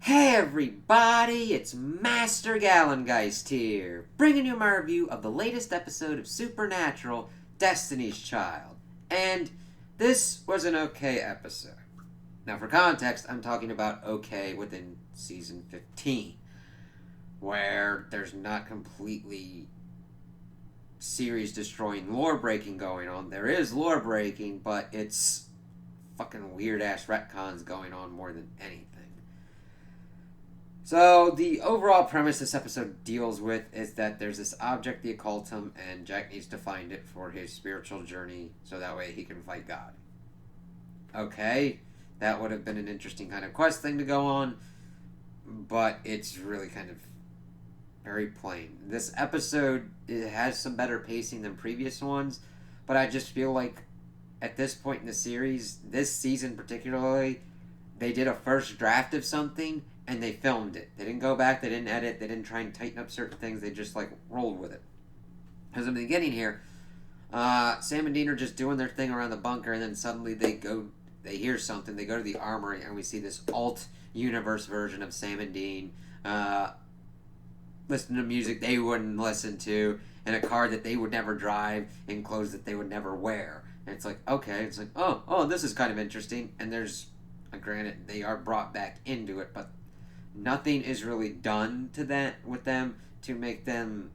Hey everybody, it's Master Gallengeist here, bringing you my review of the latest episode of Supernatural, Destiny's Child. And this was an okay episode. Now, for context, I'm talking about okay within season 15, where there's not completely series destroying lore breaking going on. There is lore breaking, but it's fucking weird ass retcons going on more than anything. So, the overall premise this episode deals with is that there's this object, the occultum, and Jack needs to find it for his spiritual journey so that way he can fight God. Okay, that would have been an interesting kind of quest thing to go on, but it's really kind of very plain. This episode, it has some better pacing than previous ones, but I just feel like at this point in the series, this season particularly, they did a first draft of something and they filmed it. They didn't go back, they didn't edit, they didn't try and tighten up certain things, they just rolled with it. Because in the beginning here, Sam and Dean are just doing their thing around the bunker, and then suddenly they hear something, they go to the armory, and we see this alt universe version of Sam and Dean listening to music they wouldn't listen to, in a car that they would never drive, in clothes that they would never wear. And it's like, okay, it's like, oh, this is kind of interesting, and there's, granted, they are brought back into it, but nothing is really done to that with them to make them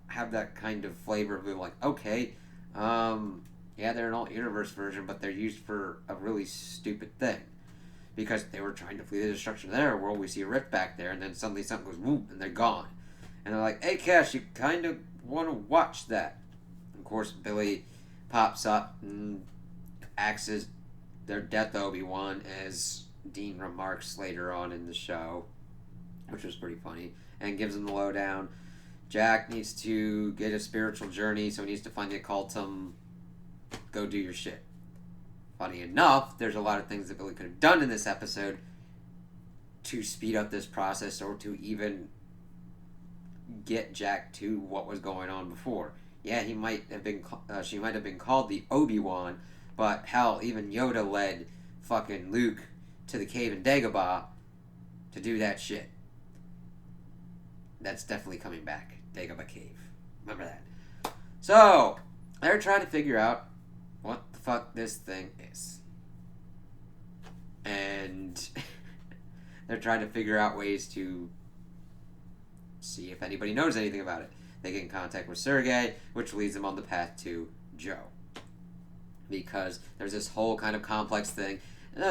have that kind of flavor of like, okay, yeah, they're an alt universe version, but they're used for a really stupid thing. Because they were trying to flee the destruction of their world, we see a rift back there, and then suddenly something goes whoop, and they're gone. And they're like, hey, Cash, you kind of want to watch that. Of course, Billy pops up and axes their death Obi-Wan, as Dean remarks later on in the show, which was pretty funny, and gives him the lowdown. Jack needs to get a spiritual journey, so he needs to find the occultum. Go do your shit. Funny enough, there's a lot of things that Billy could have done in this episode to speed up this process, or to even get Jack to what was going on before. Yeah, he might have been. She might have been called the Obi-Wan, but hell, even Yoda led fucking Luke to the cave in Dagobah to do that shit. That's definitely coming back. Dagobah Cave. Remember that. So, they're trying to figure out what the fuck this thing is. And they're trying to figure out ways to see if anybody knows anything about it. They get in contact with Sergei, which leads them on the path to Joe. Because there's this whole kind of complex thing.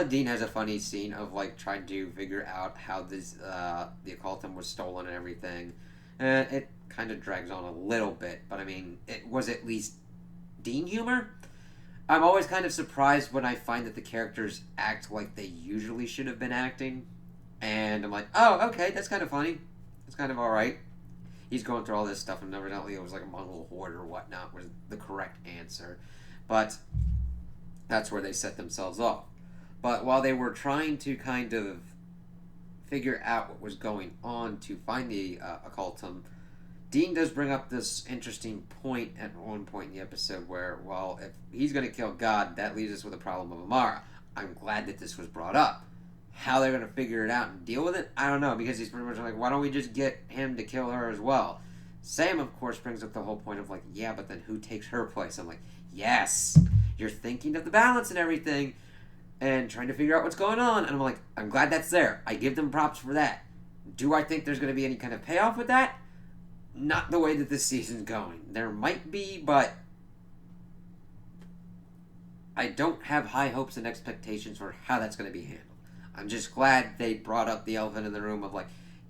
Dean has a funny scene of trying to figure out how this the occultum was stolen and everything. It kind of drags on a little bit, but I mean, it was at least Dean humor. I'm always kind of surprised when I find that the characters act like they usually should have been acting, and I'm like, oh, okay, that's kind of funny. It's kind of all right. He's going through all this stuff, and evidently it was like a Mongol horde or whatnot was the correct answer, but that's where they set themselves off. But while they were trying to kind of figure out what was going on to find the occultum, Dean does bring up this interesting point at one point in the episode where, well, if he's going to kill God, that leaves us with a problem of Amara. I'm glad that this was brought up. How they're going to figure it out and deal with it, I don't know, because he's pretty much like, why don't we just get him to kill her as well? Sam, of course, brings up the whole point of yeah, but then who takes her place? I'm like, yes, you're thinking of the balance and everything, and trying to figure out what's going on, and I'm like, I'm glad that's there. I give them props for that. Do I think there's going to be any kind of payoff with that? Not the way that this season's going. There might be, but I don't have high hopes and expectations for how that's going to be handled. I'm just glad they brought up the elephant in the room of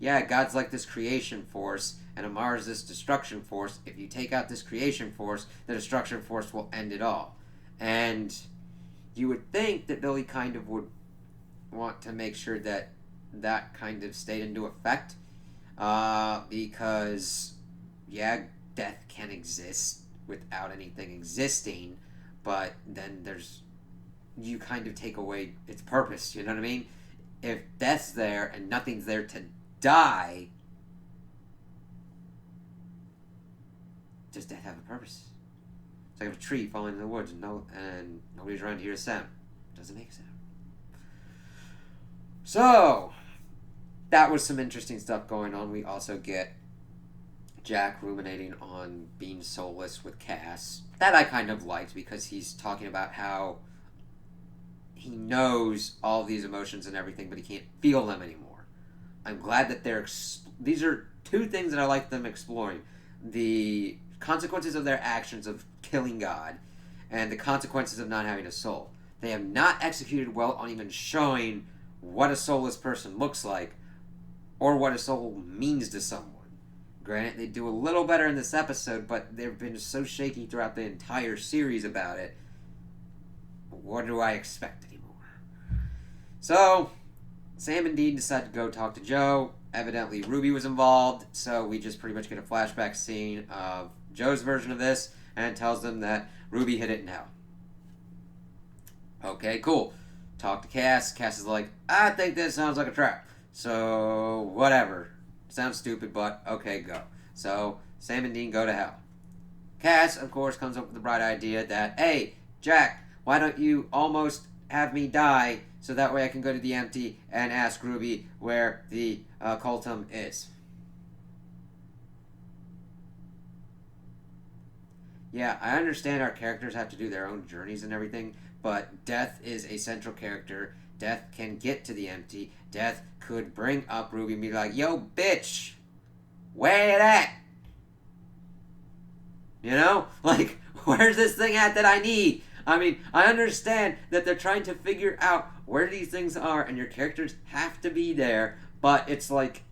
yeah, God's like this creation force, and Amara's this destruction force. If you take out this creation force, the destruction force will end it all. And you would think that Billy kind of would want to make sure that that kind of stayed into effect, because, yeah, death can exist without anything existing, but then you kind of take away its purpose, you know what I mean? If death's there and nothing's there to die, does death have a purpose? It's like a tree falling in the woods and nobody's around to hear a sound. It doesn't make a sound. So, that was some interesting stuff going on. We also get Jack ruminating on being soulless with Cass. That I kind of liked because he's talking about how he knows all these emotions and everything, but he can't feel them anymore. I'm glad that these are two things that I like them exploring: the consequences of their actions of killing God, and the consequences of not having a soul. They have not executed well on even showing what a soulless person looks like, or what a soul means to someone. Granted, they do a little better in this episode, but they've been so shaky throughout the entire series about it. What do I expect anymore? So, Sam and Dean decide to go talk to Joe. Evidently, Ruby was involved, so we just pretty much get a flashback scene of Joe's version of this, and tells them that Ruby hid it in hell. Okay, cool. Talk to Cass. Cass is like, I think this sounds like a trap. So, whatever. Sounds stupid, but okay, go. So, Sam and Dean go to hell. Cass, of course, comes up with the bright idea that, hey, Jack, why don't you almost have me die so that way I can go to the empty and ask Ruby where the cultum is. Yeah, I understand our characters have to do their own journeys and everything, but Death is a central character. Death can get to the empty. Death could bring up Ruby and be like, yo, bitch, where it at? You know? Like, where's this thing at that I need? I mean, I understand that they're trying to figure out where these things are, and your characters have to be there, but it's like,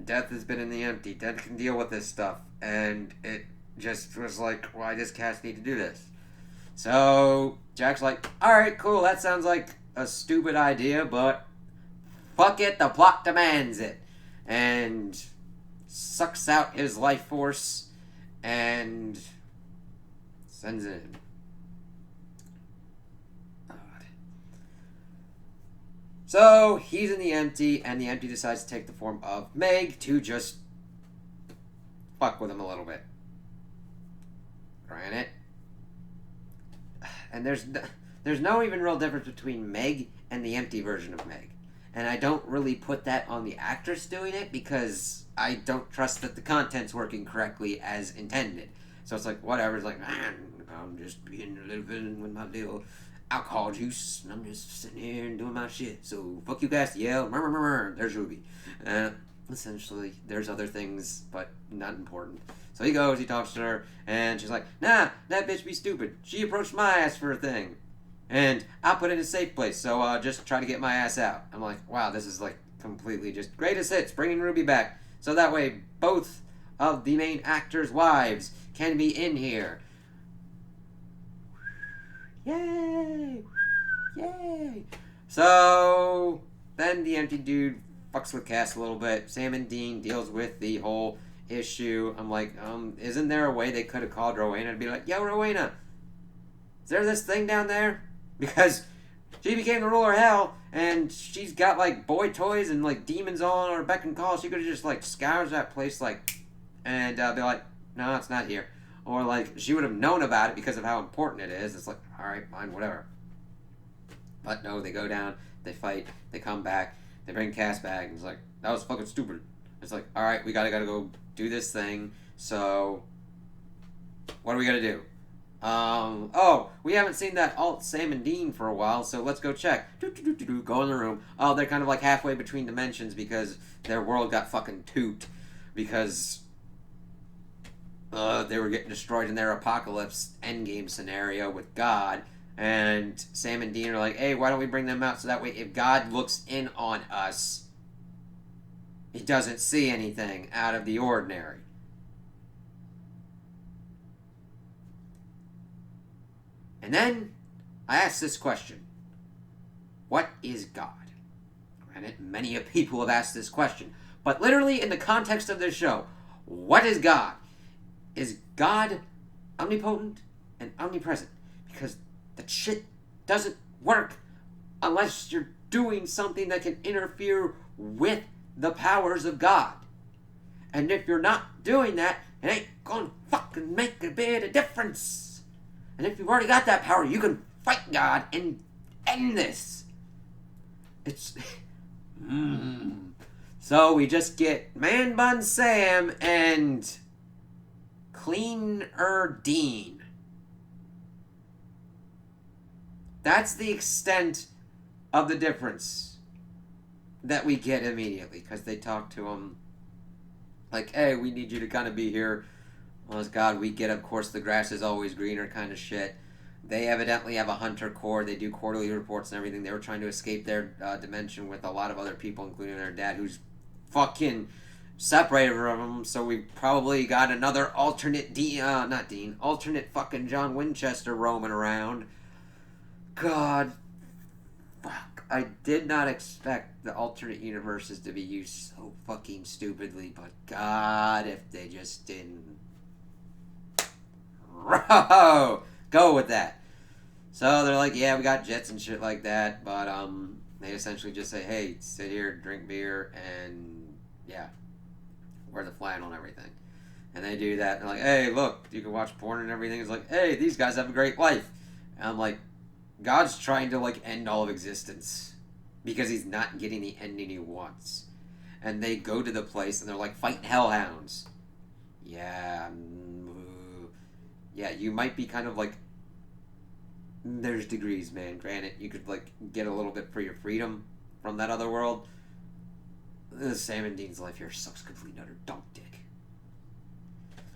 Death has been in the empty. Death can deal with this stuff, and it just was like, why does Cass need to do this? So, Jack's like, alright, cool, that sounds like a stupid idea, but fuck it, the plot demands it. And sucks out his life force and sends it in. So, he's in the empty, and the empty decides to take the form of Meg to just fuck with him a little bit. Granted. And there's no even real difference between Meg and the empty version of Meg. And I don't really put that on the actress doing it because I don't trust that the content's working correctly as intended. So it's like, whatever. It's like, man, I'm just being a little bit with my little alcohol juice, and I'm just sitting here and doing my shit. So fuck you guys, yell, there's Ruby. Essentially, there's other things, but not important. So he goes, he talks to her, and she's like, nah, that bitch be stupid. She approached my ass for a thing. And I'll put it in a safe place, so just try to get my ass out. I'm like, wow, this is like completely just greatest hits, bringing Ruby back. So that way, both of the main actors' wives can be in here. Yay! Yay! So, then the empty dude fucks with Cass a little bit. Sam and Dean deals with the whole issue. I'm like, isn't there a way they could have called Rowena to be like, yo, Rowena, is there this thing down there? Because she became the ruler of hell, and she's got, like, boy toys and, like, demons all on her beck and call. She could have just, like, scourged that place, like, and be like, no, it's not here. Or, like, she would have known about it because of how important it is. It's like, alright, fine, whatever. But no, they go down, they fight, they come back, they bring Cass back, and it's like, that was fucking stupid. It's like, alright, we gotta go do this thing, so what are we gonna do? We haven't seen that alt Sam and Dean for a while, so let's go check. Go in the room. Oh, they're kind of like halfway between dimensions because their world got fucking toot. Because they were getting destroyed in their apocalypse endgame scenario with God. And Sam and Dean are like, hey, why don't we bring them out so that way if God looks in on us, he doesn't see anything out of the ordinary. And then I asked this question. What is God? Granted, many people have asked this question. But literally in the context of this show, what is God? Is God omnipotent and omnipresent? Because that shit doesn't work unless you're doing something that can interfere with the powers of God. And if you're not doing that, it ain't gonna fucking make a bit of difference. And if you've already got that power, you can fight God and end this. It's So we just get Man Bun Sam and Cleaner Dean. That's the extent of the difference that we get immediately, because they talk to him like, hey, we need you to kind of be here. Well, as God, we get, of course, the grass is always greener kind of shit. They evidently have a hunter corps. They do quarterly reports and everything. They were trying to escape their dimension with a lot of other people, including their dad, who's fucking separated from them. So we probably got another alternate alternate fucking John Winchester roaming around. God, fuck. I did not expect the alternate universes to be used so fucking stupidly, but God, if they just didn't. Go with that. So they're like, yeah, we got jets and shit like that, but they essentially just say, hey, sit here, drink beer, and yeah, wear the flannel and everything. And they do that. And they're like, hey, look, you can watch porn and everything. It's like, hey, these guys have a great life. And I'm like, God's trying to like end all of existence because he's not getting the ending he wants. And they go to the place and they're like fighting hellhounds. Yeah, yeah, you might be kind of like, there's degrees, man. Granted, you could like get a little bit for your freedom from that other world. Sam and Dean's life here sucks complete and utter dunk dick.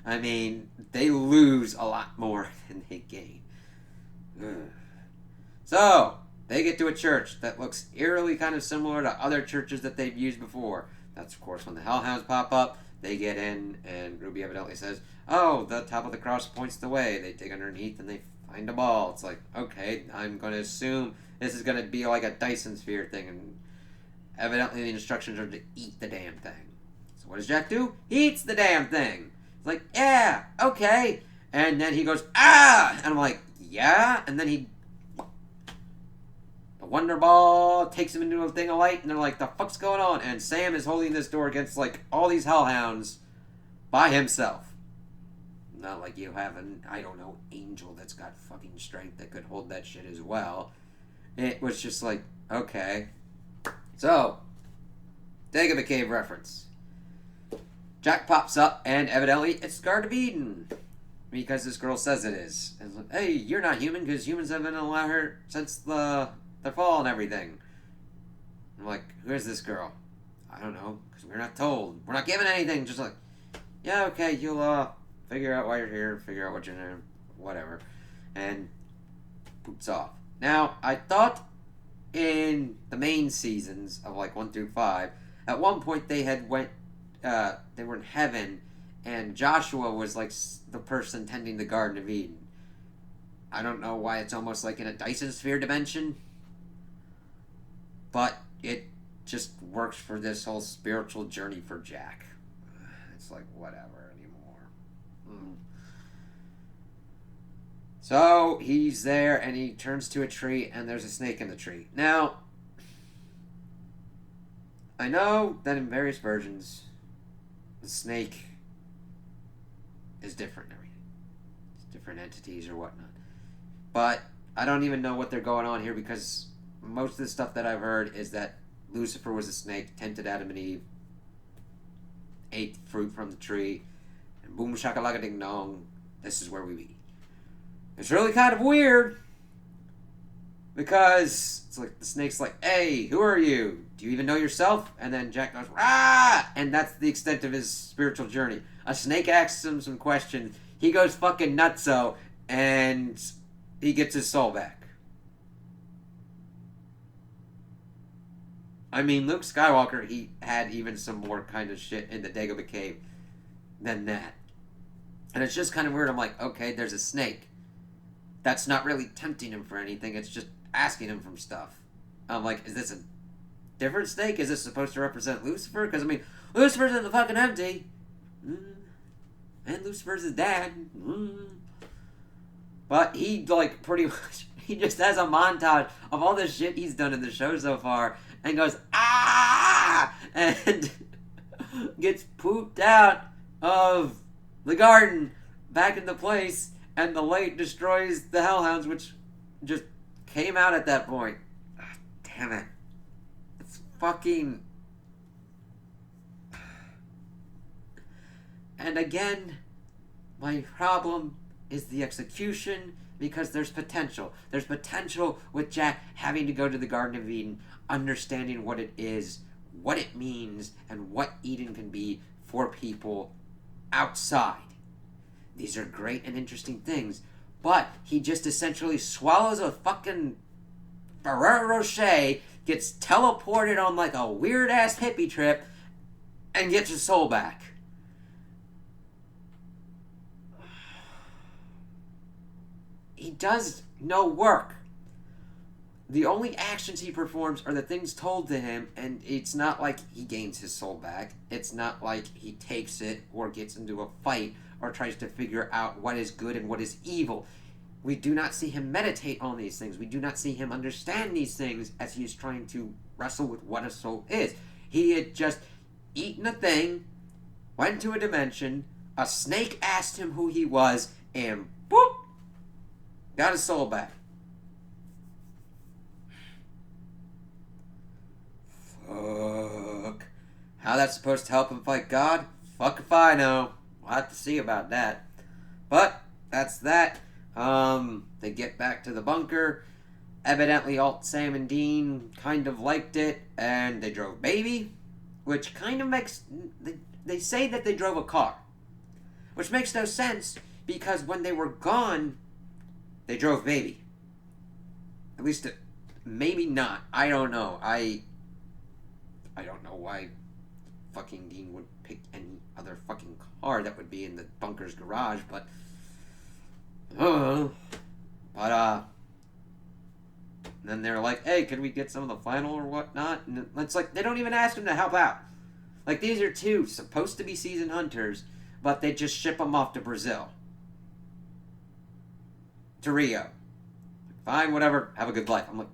I mean, they lose a lot more than they gain. Ugh. So, they get to a church that looks eerily kind of similar to other churches that they've used before. That's, of course, when the Hellhounds pop up. They get in, and Ruby evidently says, oh, the top of the cross points the way. They dig underneath, and they find a ball. It's like, okay, I'm going to assume this is going to be like a Dyson Sphere thing, and evidently the instructions are to eat the damn thing. So what does Jack do? He eats the damn thing. It's like, yeah, okay. And then he goes, ah! And I'm like, yeah? And then the Wonder Ball takes him into a thing of light, and they're like, the fuck's going on? And Sam is holding this door against, like, all these hellhounds by himself. Not like you have an, I don't know, angel that's got fucking strength that could hold that shit as well. It was just like, okay. So, Dagobah Cave reference. Jack pops up, and evidently it's the Garden of Eden. Because this girl says it is. And it's like, hey, you're not human, because humans have been allowed her since the fall and everything. I'm like, who is this girl? I don't know, because we're not told. We're not given anything. Just like, yeah, okay, you'll figure out why you're here, figure out what you're doing, whatever. And poops off. Now, I thought in the main seasons of like 1 through 5, at one point they were in heaven, and Joshua was like the person tending the Garden of Eden. I don't know why it's almost like in a Dyson Sphere dimension, but it just works for this whole spiritual journey for Jack. It's like, whatever anymore. So he's there, and he turns to a tree, and there's a snake in the tree. Now, I know that in various versions, the snake is different and everything. It's different entities or whatnot. But I don't even know what they're going on here, because most of the stuff that I've heard is that Lucifer was a snake, tempted Adam and Eve, ate fruit from the tree, and boom shakalaka ding dong, this is where we be. It's really kind of weird, because it's like the snake's like, hey, who are you? Do you even know yourself? And then Jack goes, rah! And that's the extent of his spiritual journey. A snake asks him some questions. He goes fucking nutso, and he gets his soul back. I mean, Luke Skywalker, he had even some more kind of shit in the Dagobah Cave than that. And it's just kind of weird. I'm like, okay, there's a snake. That's not really tempting him for anything. It's just asking him from stuff. I'm like, is this a different snake? Is this supposed to represent Lucifer? Because, I mean, Lucifer's in the fucking empty. And Lucifer's his dad. But he, like, pretty much, he just has a montage of all the shit he's done in the show so far, and goes, ah! And gets pooped out of the garden back into place, and the light destroys the hellhounds, which just came out at that point. Damn it. It's fucking... And again, my problem is the execution, because there's potential. There's potential with Jack having to go to the Garden of Eden, understanding what it is, what it means, and what Eden can be for people outside. These are great and interesting things, but he just essentially swallows a fucking Ferrero Rocher, gets teleported on like a weird-ass hippie trip, and gets his soul back. He does no work. The only actions he performs are the things told to him, and it's not like he gains his soul back. It's not like he takes it or gets into a fight or tries to figure out what is good and what is evil. We do not see him meditate on these things. We do not see him understand these things as he is trying to wrestle with what a soul is. He had just eaten a thing, went to a dimension, a snake asked him who he was, and boop! Got his soul back. Fuck. How that's supposed to help him fight God? Fuck if I know. We'll have to see about that. But, that's that. They get back to the bunker. Evidently, Alt Sam and Dean kind of liked it, and they drove Baby, which kind of makes... They say that they drove a car, which makes no sense, because when they were gone, they drove Baby. At least, maybe not. I don't know. I don't know why fucking Dean would pick any other fucking car that would be in the bunker's garage, but... then they're like, hey, can we get some of the final or whatnot? And it's like, they don't even ask him to help out. Like, these are two supposed to be seasoned hunters, but they just ship them off to Brazil. To Rio. Fine, whatever, have a good life. I'm like,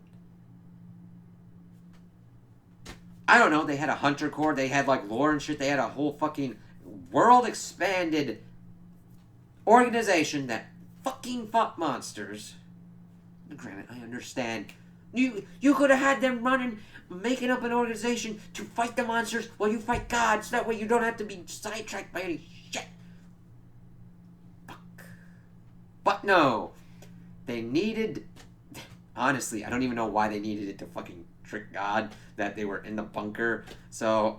I don't know, they had a hunter corps, they had like lore and shit, they had a whole fucking world-expanded organization that fucking fought monsters. Granted, I understand. You could have had them running, making up an organization to fight the monsters while you fight gods. That way you don't have to be sidetracked by any shit. Fuck. But no. They needed... Honestly, I don't even know why they needed it to fucking trick God that they were in the bunker. So,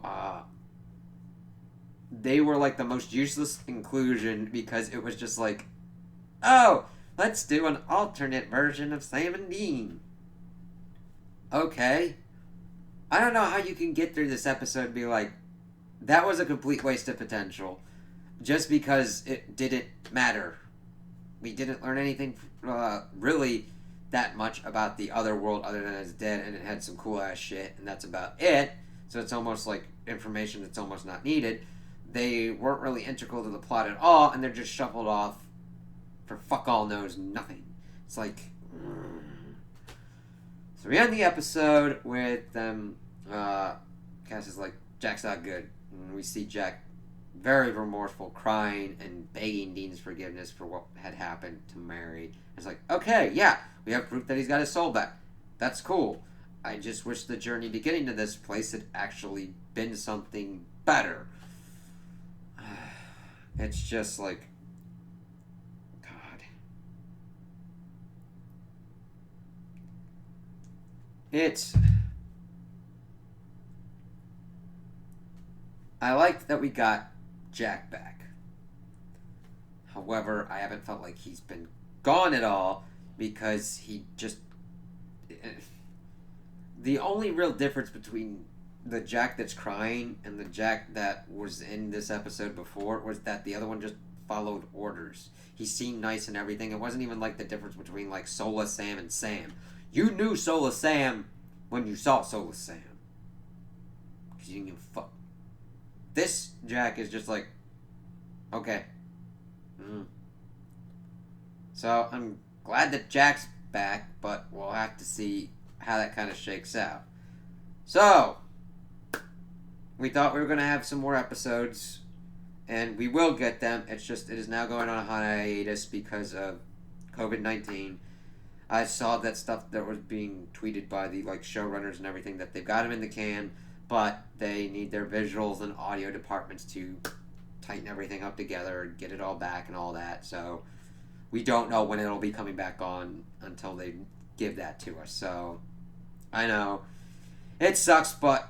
they were like the most useless inclusion, because it was just like, oh, let's do an alternate version of Sam and Dean. Okay. I don't know how you can get through this episode and be like, that was a complete waste of potential, just because it didn't matter. We didn't learn anything really that much about the other world other than it's dead, and it had some cool ass shit, and that's about it. So it's almost like information that's almost not needed. They weren't really integral to the plot at all, and they're just shuffled off for fuck all knows nothing. It's like... So we end the episode with them... Cass is like, Jack's not good. And we see Jack very remorseful, crying and begging Dean's forgiveness for what had happened to Mary. It's like, okay, yeah, we have proof that he's got his soul back. That's cool. I just wish the journey to getting to this place had actually been something better. It's just like... God. It's... I liked that we got Jack back. However, I haven't felt like he's been gone at all, because he just... The only real difference between the Jack that's crying and the Jack that was in this episode before was that the other one just followed orders. He seemed nice and everything. It wasn't even like the difference between like Sola Sam and Sam. You knew Sola Sam when you saw Sola Sam, because you didn't give a fuck. This Jack is just like, okay. So I'm glad that Jack's back, but we'll have to see how that kind of shakes out. So, we thought we were going to have some more episodes, and we will get them. It's just, it is now going on a hiatus because of COVID-19. I saw that stuff that was being tweeted by the showrunners and everything, that they've got him in the can, but they need their visuals and audio departments to tighten everything up together, get it all back and all that. So we don't know when it'll be coming back on until they give that to us. So I know it sucks, but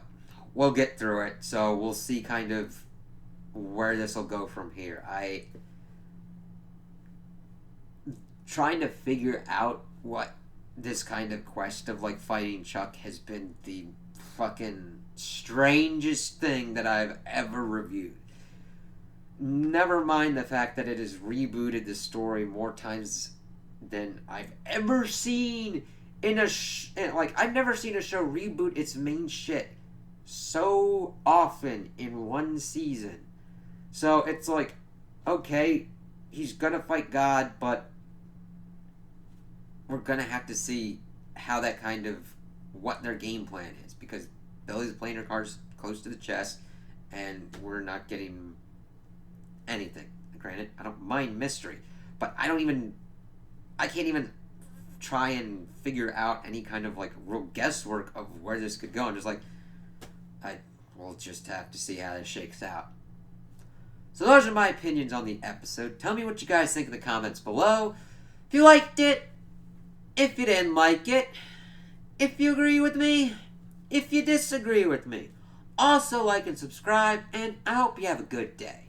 we'll get through it. So we'll see kind of where this will go from here. I trying to figure out what this kind of quest of fighting Chuck has been the fucking strangest thing that I've ever reviewed. Never mind the fact that it has rebooted the story more times than I've ever seen in a I've never seen a show reboot its main shit so often in one season. So it's okay, he's gonna fight God, but we're gonna have to see how that what their game plan is, because Billy's playing her cards close to the chest, and we're not getting anything. Granted, I don't mind mystery, but I can't even try and figure out any kind of real guesswork of where this could go. I'm just we'll just have to see how this shakes out. So those are my opinions on the episode. Tell me what you guys think in the comments below. If you liked it, if you didn't like it, if you agree with me, if you disagree with me. Also like and subscribe, and I hope you have a good day.